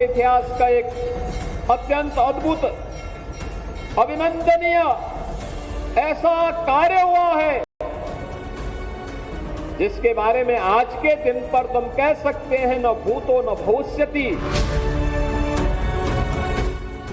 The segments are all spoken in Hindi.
इतिहास का एक अत्यंत अद्भुत अभिनंदनीय ऐसा कार्य हुआ है जिसके बारे में आज के दिन पर तुम कह सकते हैं न भूतो न भविष्यति।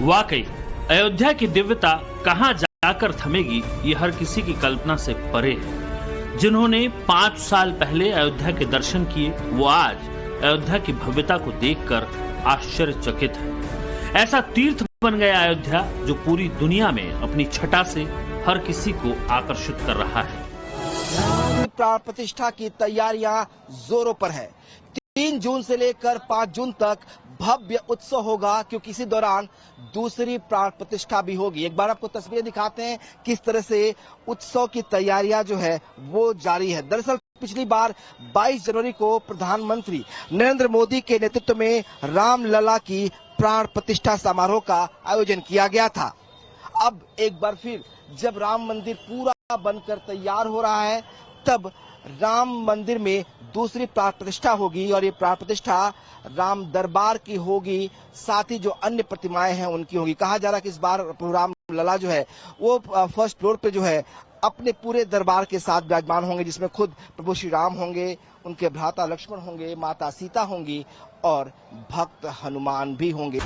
वाकई अयोध्या की दिव्यता कहां जाकर थमेगी, ये हर किसी की कल्पना से परे है। जिन्होंने 5 साल पहले अयोध्या के दर्शन किए वो आज अयोध्या की भव्यता को देखकर आश्चर्यचकित है। ऐसा तीर्थ बन गया अयोध्या जो पूरी दुनिया में अपनी छटा से हर किसी को आकर्षित कर रहा है। प्राण प्रतिष्ठा की तैयारियां जोरों पर है। 3 जून से लेकर 5 जून तक भव्य उत्सव होगा, क्योंकि इसी दौरान दूसरी प्राण प्रतिष्ठा भी होगी। एक बार आपको तस्वीरें दिखाते हैं किस तरह से उत्सव की तैयारियां जो है वो जारी है। दरअसल पिछली बार 22 जनवरी को प्रधानमंत्री नरेंद्र मोदी के नेतृत्व में रामलला की प्राण प्रतिष्ठा समारोह का आयोजन किया गया था। अब एक बार फिर जब राम मंदिर पूरा बनकर तैयार हो रहा है, तब राम मंदिर में दूसरी प्राण प्रतिष्ठा होगी और ये प्राण प्रतिष्ठा राम दरबार की होगी, साथ ही जो अन्य प्रतिमाएं हैं उनकी होगी। कहा जा रहा है कि इस बार राम लला जो है वो फर्स्ट फ्लोर पे जो है अपने पूरे दरबार के साथ विराजमान होंगे, जिसमें खुद प्रभु श्री राम होंगे, उनके भ्राता लक्ष्मण होंगे, माता सीता होंगी और भक्त हनुमान भी होंगे।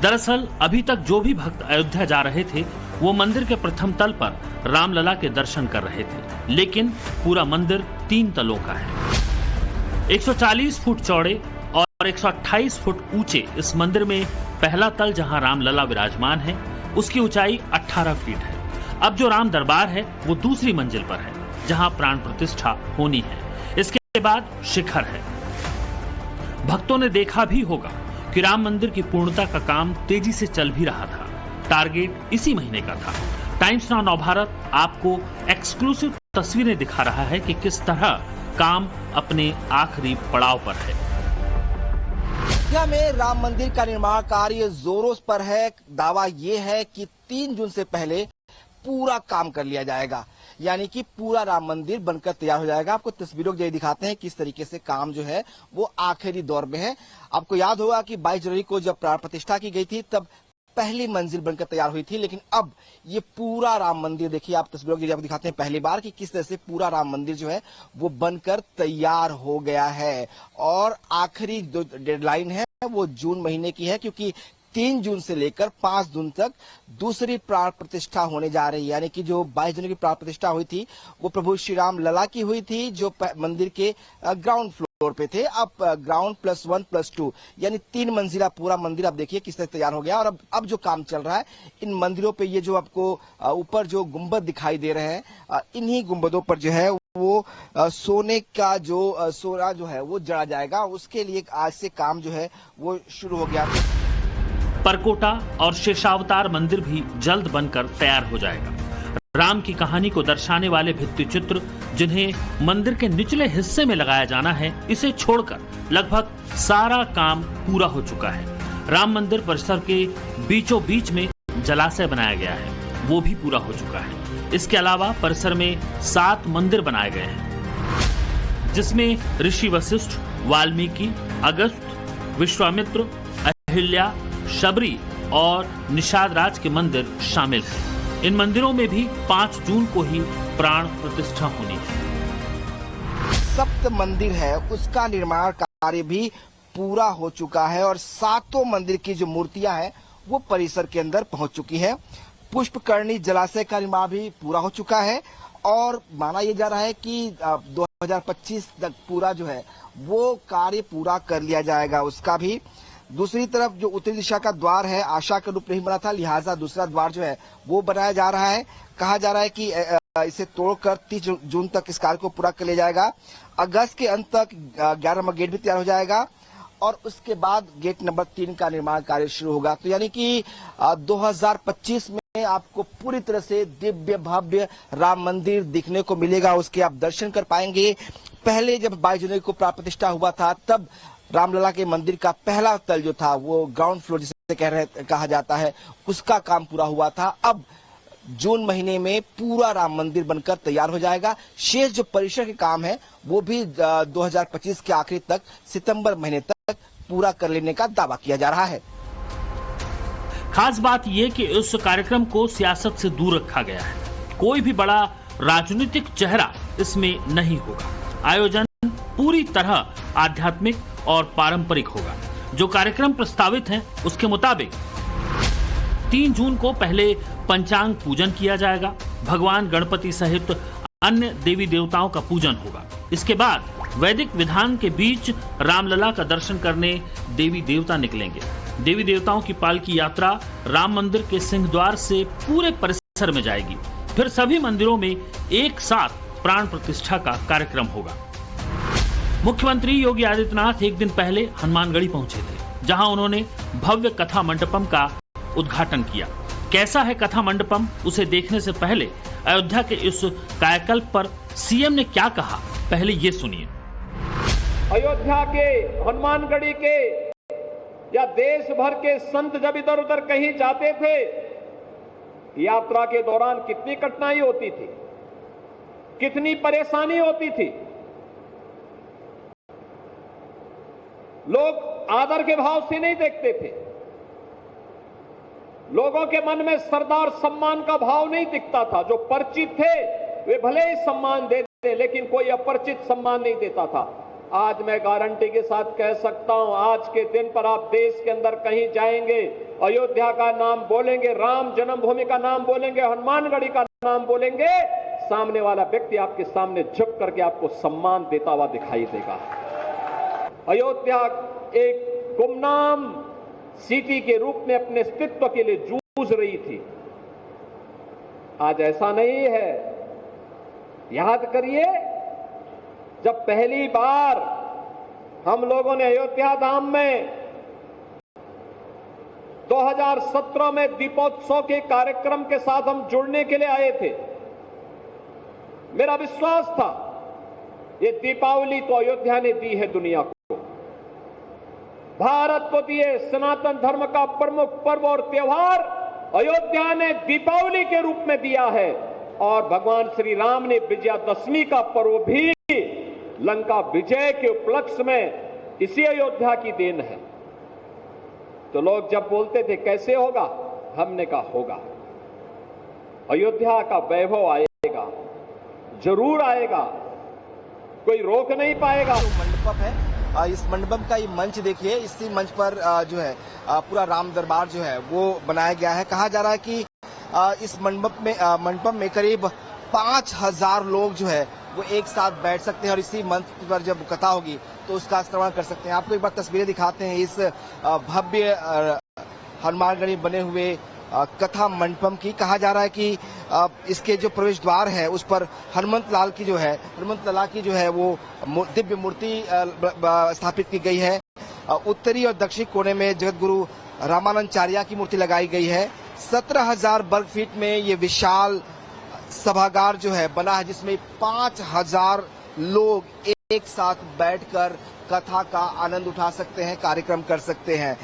दरअसल अभी तक जो भी भक्त अयोध्या जा रहे थे वो मंदिर के प्रथम तल पर रामलला के दर्शन कर रहे थे, लेकिन पूरा मंदिर 3 तलों का है। 140 फुट चौड़े और 128 फुट ऊंचे इस मंदिर में पहला तल जहां रामलला विराजमान है उसकी ऊंचाई 18 फीट है। अब जो राम दरबार है वो दूसरी मंजिल पर है जहां प्राण प्रतिष्ठा होनी है। इसके बाद शिखर है। भक्तों ने देखा भी होगा कि राम मंदिर की पूर्णता का काम तेजी से चल भी रहा था। टारगेट इसी महीने का था। टाइम्स नाउ नवभारत आपको एक्सक्लूसिव तस्वीरें दिखा रहा है कि किस तरह काम अपने आखिरी पड़ाव पर है। अयोध्या में राम मंदिर का निर्माण कार्य जोरों पर है। दावा ये है कि 3 जून से पहले पूरा काम कर लिया जाएगा, यानी कि पूरा राम मंदिर बनकर तैयार हो जाएगा। आपको तस्वीरों के जरिए दिखाते हैं किस तरीके से काम जो है वो आखिरी दौर में है। आपको याद होगा कि 22 जनवरी को जब प्राण प्रतिष्ठा की गई थी तब पहली मंजिल बनकर तैयार हुई थी, लेकिन अब ये पूरा राम मंदिर, देखिए आप तस्वीरों के जरिए आपको दिखाते हैं पहली बार कि किस तरह से पूरा राम मंदिर जो है वो बनकर तैयार हो गया है। और आखिरी जो डेडलाइन है वो जून महीने की है, क्योंकि 3 जून से लेकर 5 जून तक दूसरी प्राण प्रतिष्ठा होने जा रही है। यानी कि जो 22 जनवरी की प्राण प्रतिष्ठा हुई थी वो प्रभु श्री राम लला की हुई थी, जो मंदिर के ग्राउंड फ्लोर पे थे। अब ग्राउंड +1+2 यानी 3 मंजिला पूरा मंदिर आप देखिए किस तरह तैयार हो गया। और अब जो काम चल रहा है इन मंदिरों पे, ये जो आपको ऊपर जो गुंबद दिखाई दे रहे हैं, इन्हीं गुंबदों पर जो है वो सोने का जो सोना जो है वो जड़ा जाएगा। उसके लिए आज से काम जो है वो शुरू हो गया। परकोटा और शेषावतार मंदिर भी जल्द बनकर तैयार हो जाएगा। राम की कहानी को दर्शाने वाले भित्ति चित्र जिन्हें मंदिर के निचले हिस्से में लगाया जाना है, इसे छोड़कर लगभग सारा काम पूरा हो चुका है। राम मंदिर परिसर के बीचों बीच में जलाशय बनाया गया है, वो भी पूरा हो चुका है। इसके अलावा परिसर में 7 मंदिर बनाए गए हैं, जिसमें ऋषि वशिष्ठ, वाल्मीकि, अगस्त्य, विश्वामित्र, अहिल्या, शबरी और निषाद राज के मंदिर शामिल हैं। इन मंदिरों में भी 5 जून को ही प्राण प्रतिष्ठा होनी है। सप्त मंदिर है उसका निर्माण कार्य भी पूरा हो चुका है और 7 मंदिर की जो मूर्तियां हैं वो परिसर के अंदर पहुंच चुकी है। पुष्पकर्णी जलाशय का निर्माण भी पूरा हो चुका है और माना यह जा रहा है कि 2025 तक पूरा जो है वो कार्य पूरा कर लिया जाएगा उसका भी। दूसरी तरफ जो उत्तरी दिशा का द्वार है आशा के रूप नहीं बना था, लिहाजा दूसरा द्वार जो है वो बनाया जा रहा है। कहा जा रहा है कि इसे तोड़कर 30 जून तक इस कार्य को पूरा कर लिया जाएगा। अगस्त के अंत तक 11 नंबर गेट भी तैयार हो जाएगा और उसके बाद गेट नंबर 3 का निर्माण कार्य शुरू होगा। तो यानी कि 2025 में आपको पूरी तरह से दिव्य भव्य राम मंदिर दिखने को मिलेगा, उसके आप दर्शन कर पाएंगे। पहले जब 22 जनवरी को प्राण प्रतिष्ठा हुआ था तब रामलला के मंदिर का पहला तल जो था वो ग्राउंड फ्लोर जिसे कहा जाता है उसका काम पूरा हुआ था। अब जून महीने में पूरा राम मंदिर बनकर तैयार हो जाएगा। शेष जो परिसर के काम है वो भी 2025 के आखिरी तक सितंबर महीने तक पूरा कर लेने का दावा किया जा रहा है। खास बात यह कि उस कार्यक्रम को सियासत से दूर रखा गया है। कोई भी बड़ा राजनीतिक चेहरा इसमें नहीं होगा। आयोजन पूरी तरह आध्यात्मिक और पारंपरिक होगा। जो कार्यक्रम प्रस्तावित हैं उसके मुताबिक 3 जून को पहले पंचांग पूजन किया जाएगा। भगवान गणपति सहित अन्य देवी देवताओं का पूजन होगा। इसके बाद वैदिक विधान के बीच रामलला का दर्शन करने देवी देवता निकलेंगे। देवी देवताओं की पालकी यात्रा राम मंदिर के सिंह द्वार से पूरे परिसर में जाएगी। फिर सभी मंदिरों में एक साथ प्राण प्रतिष्ठा का कार्यक्रम होगा। मुख्यमंत्री योगी आदित्यनाथ एक दिन पहले हनुमानगढ़ी पहुंचे थे, जहां उन्होंने भव्य कथा मंडपम का उद्घाटन किया। कैसा है कथा मंडपम, उसे देखने से पहले अयोध्या के इस कायाकल्प पर सीएम ने क्या कहा, पहले ये सुनिए। अयोध्या के, हनुमानगढ़ी के या देश भर के संत जब इधर उधर कहीं जाते थे, यात्रा के दौरान कितनी कठिनाई होती थी, कितनी परेशानी होती थी। लोग आदर के भाव से नहीं देखते थे। लोगों के मन में सरदार सम्मान का भाव नहीं दिखता था। जो परिचित थे वे भले ही सम्मान देते, लेकिन कोई अपरिचित सम्मान नहीं देता था। आज मैं गारंटी के साथ कह सकता हूं, आज के दिन पर आप देश के अंदर कहीं जाएंगे, अयोध्या का नाम बोलेंगे, राम जन्मभूमि का नाम बोलेंगे, हनुमानगढ़ी का नाम बोलेंगे, सामने वाला व्यक्ति आपके सामने झुक करके आपको सम्मान देता हुआ दिखाई देगा। अयोध्या एक गुमनाम सिटी के रूप में अपने अस्तित्व के लिए जूझ रही थी। आज ऐसा नहीं है। याद करिए, जब पहली बार हम लोगों ने अयोध्या धाम में 2017 में दीपोत्सव के कार्यक्रम के साथ हम जुड़ने के लिए आए थे, मेरा विश्वास था ये दीपावली तो अयोध्या ने दी है दुनिया को, भारत को दिए सनातन धर्म का प्रमुख पर्व और त्योहार अयोध्या ने दीपावली के रूप में दिया है। और भगवान श्री राम ने विजयादशमी का पर्व भी लंका विजय के उपलक्ष्य में इसी अयोध्या की देन है। तो लोग जब बोलते थे कैसे होगा, हमने कहा होगा। अयोध्या का वैभव आएगा, जरूर आएगा, कोई रोक नहीं पाएगा। जो मंडप है, इस मंडपम का ये मंच देखिए, इसी मंच पर जो है पूरा राम दरबार जो है वो बनाया गया है। कहा जा रहा है कि इस मंडपम में करीब 5000 लोग जो है वो एक साथ बैठ सकते हैं और इसी मंच पर जब कथा होगी तो उसका श्रवण कर सकते हैं। आपको एक बार तस्वीरें दिखाते हैं इस भव्य हनुमानगढ़ी बने हुए कथा मंडपम की। कहा जा रहा है कि इसके जो प्रवेश द्वार है उस पर हनुमंत लला की जो है वो दिव्य मूर्ति स्थापित की गई है। उत्तरी और दक्षिणी कोने में जगत गुरु रामानंदाचार्य की मूर्ति लगाई गई है। 17,000 वर्ग फीट में ये विशाल सभागार जो है बना है, जिसमें 5,000 लोग एक साथ बैठकर कथा का आनंद उठा सकते हैं, कार्यक्रम कर सकते हैं।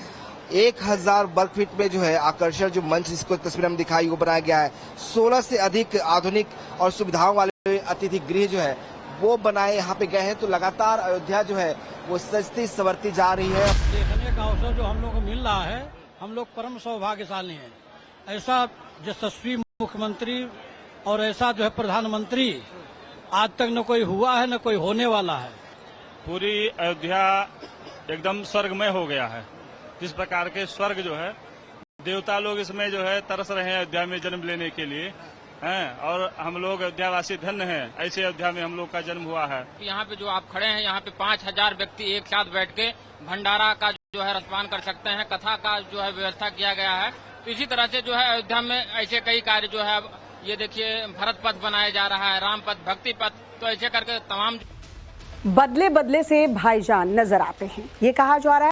1000 वर्ग फीट में जो है आकर्षण जो मंच जिसको तस्वीर में दिखाई वो बनाया गया है। 16 से अधिक आधुनिक और सुविधाओं वाले अतिथि गृह जो है वो बनाए यहाँ पे गए हैं। तो लगातार अयोध्या जो है वो सजती संवरती जा रही है। देखने का अवसर जो हम लोग को मिल रहा है, हम लोग परम सौभाग्यशाली हैं। ऐसा यशस्वी मुख्यमंत्री और ऐसा जो है प्रधानमंत्री आज तक न कोई हुआ है न कोई होने वाला है। पूरी अयोध्या एकदम स्वर्गमय हो गया है। जिस प्रकार के स्वर्ग जो है, देवता लोग इसमें जो है तरस रहे हैं अयोध्या में जन्म लेने के लिए हैं, और हम लोग अयोध्यावासी धन्य हैं, ऐसे अयोध्या में हम लोग का जन्म हुआ है। यहाँ पे जो आप खड़े हैं, यहाँ पे 5000 व्यक्ति एक साथ बैठ के भंडारा का जो है रसपान कर सकते हैं। कथा का जो है व्यवस्था किया गया है। तो इसी तरह से जो है अयोध्या में ऐसे कई कार्य जो है, ये देखिए भरत पथ बनाया जा रहा है, राम पथ, भक्ति पथ, तो ऐसे करके तमाम बदले बदले से भाईजान नजर आते हैं। ये कहा जा रहा है